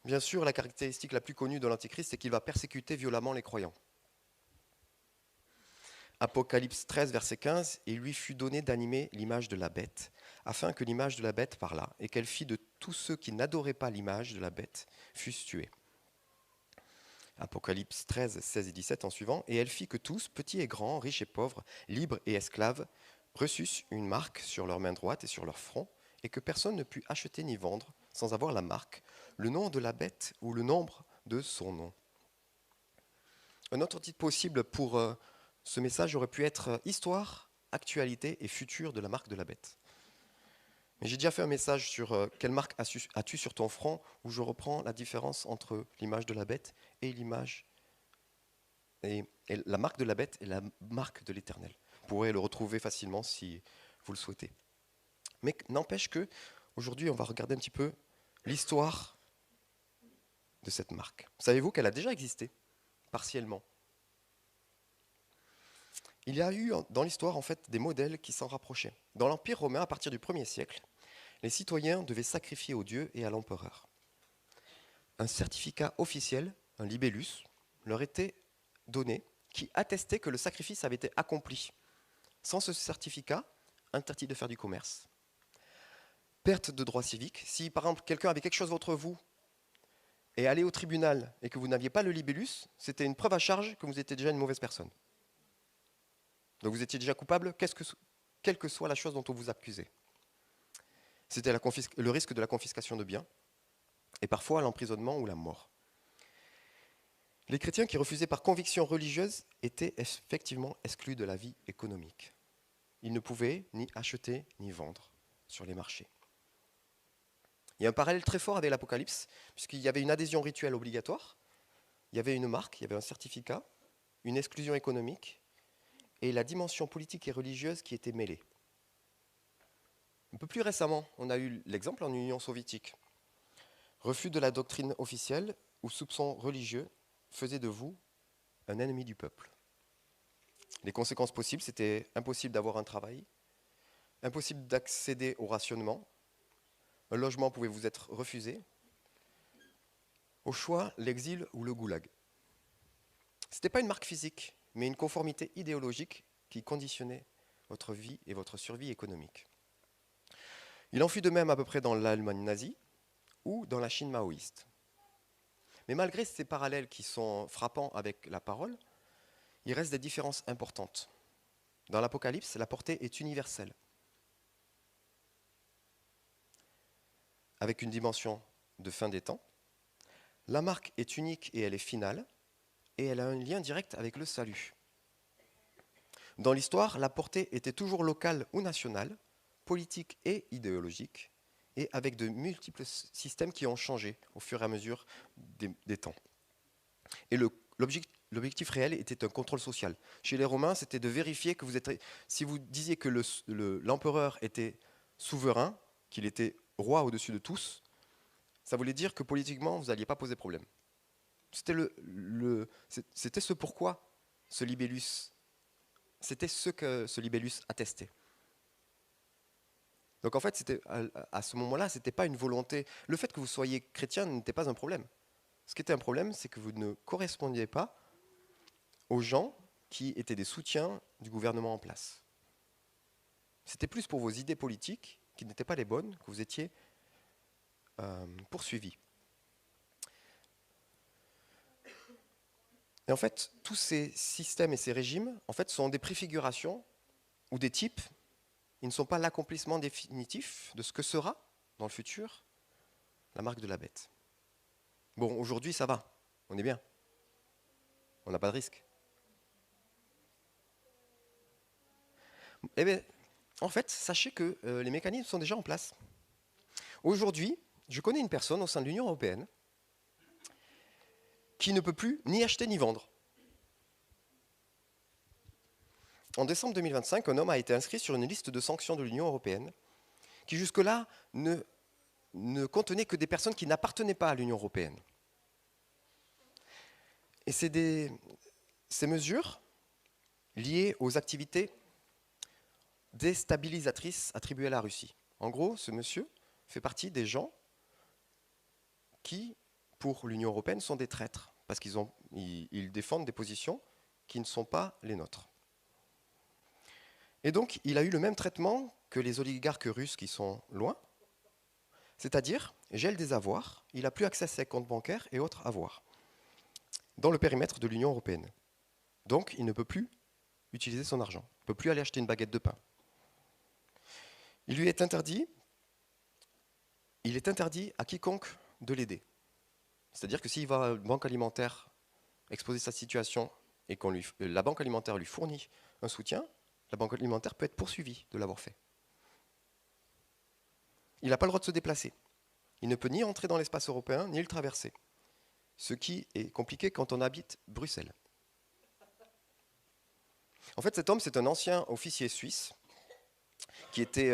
Bien sûr, la caractéristique la plus connue de l'Antichrist, c'est qu'il va persécuter violemment les croyants. Apocalypse 13, verset 15, « Il lui fut donné d'animer l'image de la bête, afin que l'image de la bête parlât, et qu'elle fit de tous ceux qui n'adoraient pas l'image de la bête fussent tués. » Apocalypse 13, 16 et 17 en suivant, « Et elle fit que tous, petits et grands, riches et pauvres, libres et esclaves, reçussent une marque sur leur main droite et sur leur front, et que personne ne put acheter ni vendre, sans avoir la marque, le nom de la bête ou le nombre de son nom. » Un autre titre possible pour ce message aurait pu être Histoire, actualité et futur de la marque de la bête. Mais j'ai déjà fait un message sur quelle marque as-tu sur ton front, où je reprends la différence entre l'image de la bête et l'image et la marque de la bête et la marque de l'Éternel. Vous pourrez le retrouver facilement si vous le souhaitez. Mais n'empêche que aujourd'hui, on va regarder un petit peu l'histoire de cette marque. Savez-vous qu'elle a déjà existé, partiellement? Il y a eu dans l'histoire en fait des modèles qui s'en rapprochaient. Dans l'Empire romain, à partir du 1er siècle, les citoyens devaient sacrifier aux dieux et à l'empereur. Un certificat officiel, un libellus, leur était donné qui attestait que le sacrifice avait été accompli. Sans ce certificat, interdit de faire du commerce. Perte de droits civiques. Si par exemple quelqu'un avait quelque chose contre vous et allait au tribunal et que vous n'aviez pas le libellus, c'était une preuve à charge que vous étiez déjà une mauvaise personne. Donc vous étiez déjà coupable, quelle que soit la chose dont on vous accusait. C'était le risque de la confiscation de biens et parfois l'emprisonnement ou la mort. Les chrétiens qui refusaient par conviction religieuse étaient effectivement exclus de la vie économique. Ils ne pouvaient ni acheter ni vendre sur les marchés. Il y a un parallèle très fort avec l'Apocalypse, puisqu'il y avait une adhésion rituelle obligatoire, il y avait une marque, il y avait un certificat, une exclusion économique, et la dimension politique et religieuse qui était mêlée. Un peu plus récemment, on a eu l'exemple en Union soviétique. Refus de la doctrine officielle ou soupçons religieux faisaient de vous un ennemi du peuple. Les conséquences possibles, c'était impossible d'avoir un travail, impossible d'accéder au rationnement, un logement pouvait vous être refusé, au choix, l'exil ou le goulag. Ce n'était pas une marque physique, mais une conformité idéologique qui conditionnait votre vie et votre survie économique. Il en fut de même à peu près dans l'Allemagne nazie ou dans la Chine maoïste. Mais malgré ces parallèles qui sont frappants avec la parole, il reste des différences importantes. Dans l'Apocalypse, la portée est universelle, avec une dimension de fin des temps. La marque est unique et elle est finale, et elle a un lien direct avec le salut. Dans l'histoire, la portée était toujours locale ou nationale, politique et idéologique, et avec de multiples systèmes qui ont changé au fur et à mesure des temps. Et l'objectif réel était un contrôle social. Chez les Romains, c'était de vérifier que si vous disiez que l'empereur était souverain, qu'il était roi au-dessus de tous, ça voulait dire que politiquement, vous n'alliez pas poser problème. C'était ce pourquoi ce libellus, c'était ce que ce libellus attestait. Donc en fait, à ce moment-là, ce n'était pas une volonté. Le fait que vous soyez chrétien n'était pas un problème. Ce qui était un problème, c'est que vous ne correspondiez pas aux gens qui étaient des soutiens du gouvernement en place. C'était plus pour vos idées politiques, qui n'étaient pas les bonnes, que vous étiez poursuivis. Et en fait, tous ces systèmes et ces régimes, en fait, sont des préfigurations ou des types. Ils ne sont pas l'accomplissement définitif de ce que sera, dans le futur, la marque de la bête. Bon, aujourd'hui, ça va. On est bien. On n'a pas de risque. Eh bien, en fait, sachez que les mécanismes sont déjà en place. Aujourd'hui, je connais une personne au sein de l'Union européenne qui ne peut plus ni acheter ni vendre. En décembre 2025, un homme a été inscrit sur une liste de sanctions de l'Union européenne qui jusque-là ne contenait que des personnes qui n'appartenaient pas à l'Union européenne. Et ces mesures liées aux activités déstabilisatrices attribuées à la Russie. En gros, ce monsieur fait partie des gens qui pour l'Union européenne sont des traîtres, parce qu'ils défendent des positions qui ne sont pas les nôtres. Et donc, il a eu le même traitement que les oligarques russes qui sont loin, c'est-à-dire gel des avoirs, il n'a plus accès à ses comptes bancaires et autres avoirs, dans le périmètre de l'Union européenne. Donc, il ne peut plus utiliser son argent, il ne peut plus aller acheter une baguette de pain. Il est interdit à quiconque de l'aider. C'est-à-dire que s'il va à une banque alimentaire exposer sa situation et que la banque alimentaire lui fournit un soutien, la banque alimentaire peut être poursuivie de l'avoir fait. Il n'a pas le droit de se déplacer. Il ne peut ni entrer dans l'espace européen, ni le traverser. Ce qui est compliqué quand on habite Bruxelles. En fait, cet homme, c'est un ancien officier suisse qui était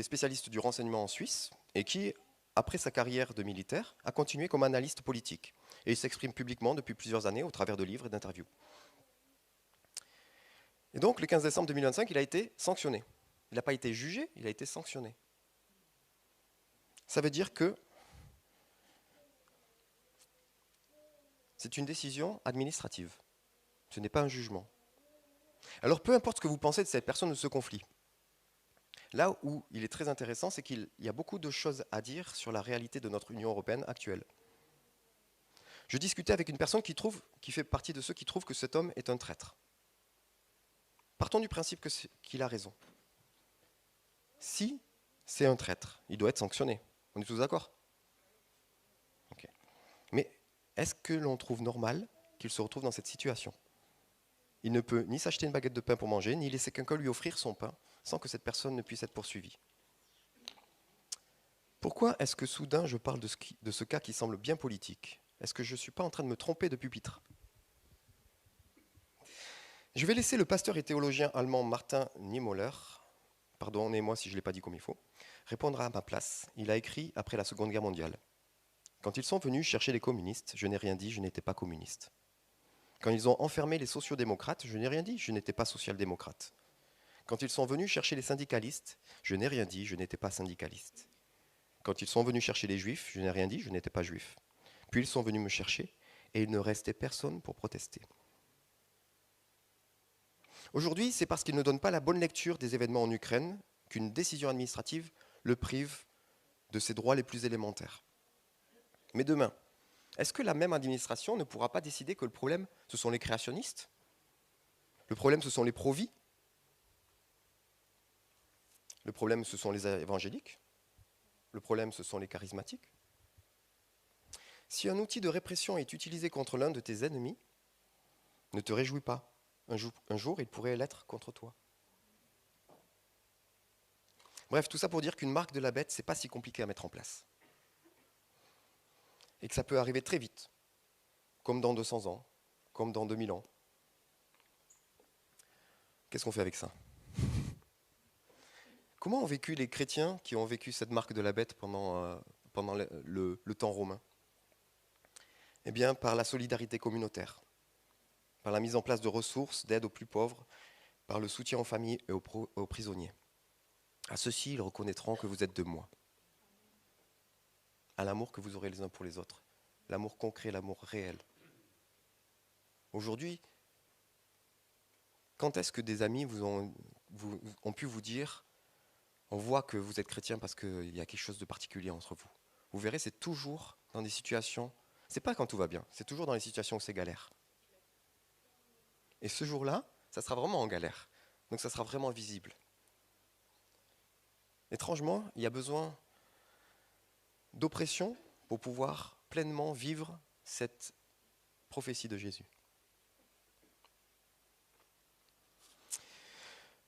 spécialiste du renseignement en Suisse et qui, après sa carrière de militaire, a continué comme analyste politique. Et il s'exprime publiquement depuis plusieurs années au travers de livres et d'interviews. Et donc, le 15 décembre 2025, il a été sanctionné. Il n'a pas été jugé, il a été sanctionné. Ça veut dire que c'est une décision administrative. Ce n'est pas un jugement. Alors, peu importe ce que vous pensez de cette personne ou de ce conflit, là où il est très intéressant, c'est qu'il y a beaucoup de choses à dire sur la réalité de notre Union européenne actuelle. Je discutais avec une personne qui fait partie de ceux qui trouvent que cet homme est un traître. Partons du principe qu'il a raison. Si c'est un traître, il doit être sanctionné. On est tous d'accord? Okay. Mais est-ce que l'on trouve normal qu'il se retrouve dans cette situation? Il ne peut ni s'acheter une baguette de pain pour manger, ni laisser quelqu'un lui offrir son pain sans que cette personne ne puisse être poursuivie. Pourquoi est-ce que soudain je parle de ce cas qui semble bien politique? Est-ce que je ne suis pas en train de me tromper de pupitre? Je vais laisser le pasteur et théologien allemand Martin Niemöller, pardonnez-moi si je ne l'ai pas dit comme il faut, répondre à ma place. Il a écrit après la Seconde Guerre mondiale. Quand ils sont venus chercher les communistes, je n'ai rien dit, je n'étais pas communiste. Quand ils ont enfermé les sociodémocrates, je n'ai rien dit, je n'étais pas social-démocrate. Quand ils sont venus chercher les syndicalistes, je n'ai rien dit, je n'étais pas syndicaliste. Quand ils sont venus chercher les juifs, je n'ai rien dit, je n'étais pas juif. Puis ils sont venus me chercher et il ne restait personne pour protester. Aujourd'hui, c'est parce qu'il ne donne pas la bonne lecture des événements en Ukraine qu'une décision administrative le prive de ses droits les plus élémentaires. Mais demain, est-ce que la même administration ne pourra pas décider que le problème, ce sont les créationnistes? Le problème, ce sont les pro-vie? Le problème, ce sont les évangéliques? Le problème, ce sont les charismatiques? Si un outil de répression est utilisé contre l'un de tes ennemis, ne te réjouis pas. Un jour, il pourrait l'être contre toi. Bref, tout ça pour dire qu'une marque de la bête, c'est pas si compliqué à mettre en place. Et que ça peut arriver très vite, comme dans 200 ans, comme dans 2000 ans. Qu'est-ce qu'on fait avec ça? Comment ont vécu les chrétiens qui ont vécu cette marque de la bête pendant le temps romain? Eh bien, par la solidarité communautaire, par la mise en place de ressources, d'aide aux plus pauvres, par le soutien aux familles et aux prisonniers. À ceux-ci, ils reconnaîtront que vous êtes de moi. À l'amour que vous aurez les uns pour les autres. L'amour concret, l'amour réel. Aujourd'hui, quand est-ce que des amis ont pu vous dire « on voit que vous êtes chrétien parce qu'il y a quelque chose de particulier entre vous ». Vous verrez, c'est toujours dans des situations, c'est pas quand tout va bien, c'est toujours dans les situations où c'est galère. Et ce jour-là, ça sera vraiment en galère. Donc ça sera vraiment visible. Étrangement, il y a besoin d'oppression pour pouvoir pleinement vivre cette prophétie de Jésus.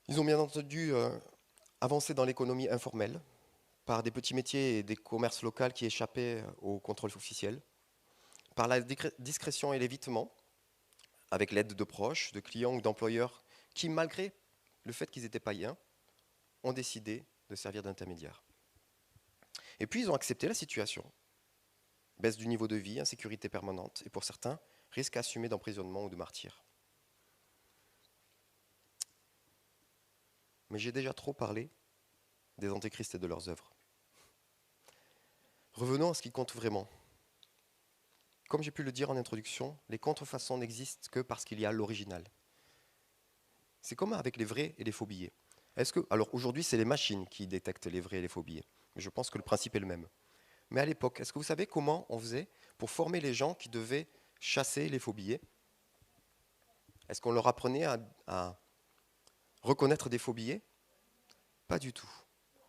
Ils ont bien entendu avancé dans l'économie informelle par des petits métiers et des commerces locaux qui échappaient au contrôle officiel, par la discrétion et l'évitement, avec l'aide de proches, de clients ou d'employeurs qui, malgré le fait qu'ils étaient païens, ont décidé de servir d'intermédiaires. Et puis ils ont accepté la situation. Baisse du niveau de vie, insécurité permanente, et pour certains, risque assumé d'emprisonnement ou de martyr. Mais j'ai déjà trop parlé des antéchrists et de leurs œuvres. Revenons à ce qui compte vraiment. comme j'ai pu le dire en introduction, les contrefaçons n'existent que parce qu'il y a l'original. C'est comme avec les vrais et les faux billets. Alors aujourd'hui, c'est les machines qui détectent les vrais et les faux billets. Mais je pense que le principe est le même. Mais à l'époque, est-ce que vous savez comment on faisait pour former les gens qui devaient chasser les faux billets? Est-ce qu'on leur apprenait à reconnaître des faux billets? Pas du tout.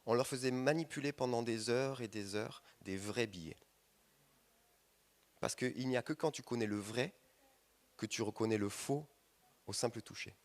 On leur faisait manipuler pendant des heures et des heures des vrais billets. Parce qu'il n'y a que quand tu connais le vrai que tu reconnais le faux au simple toucher.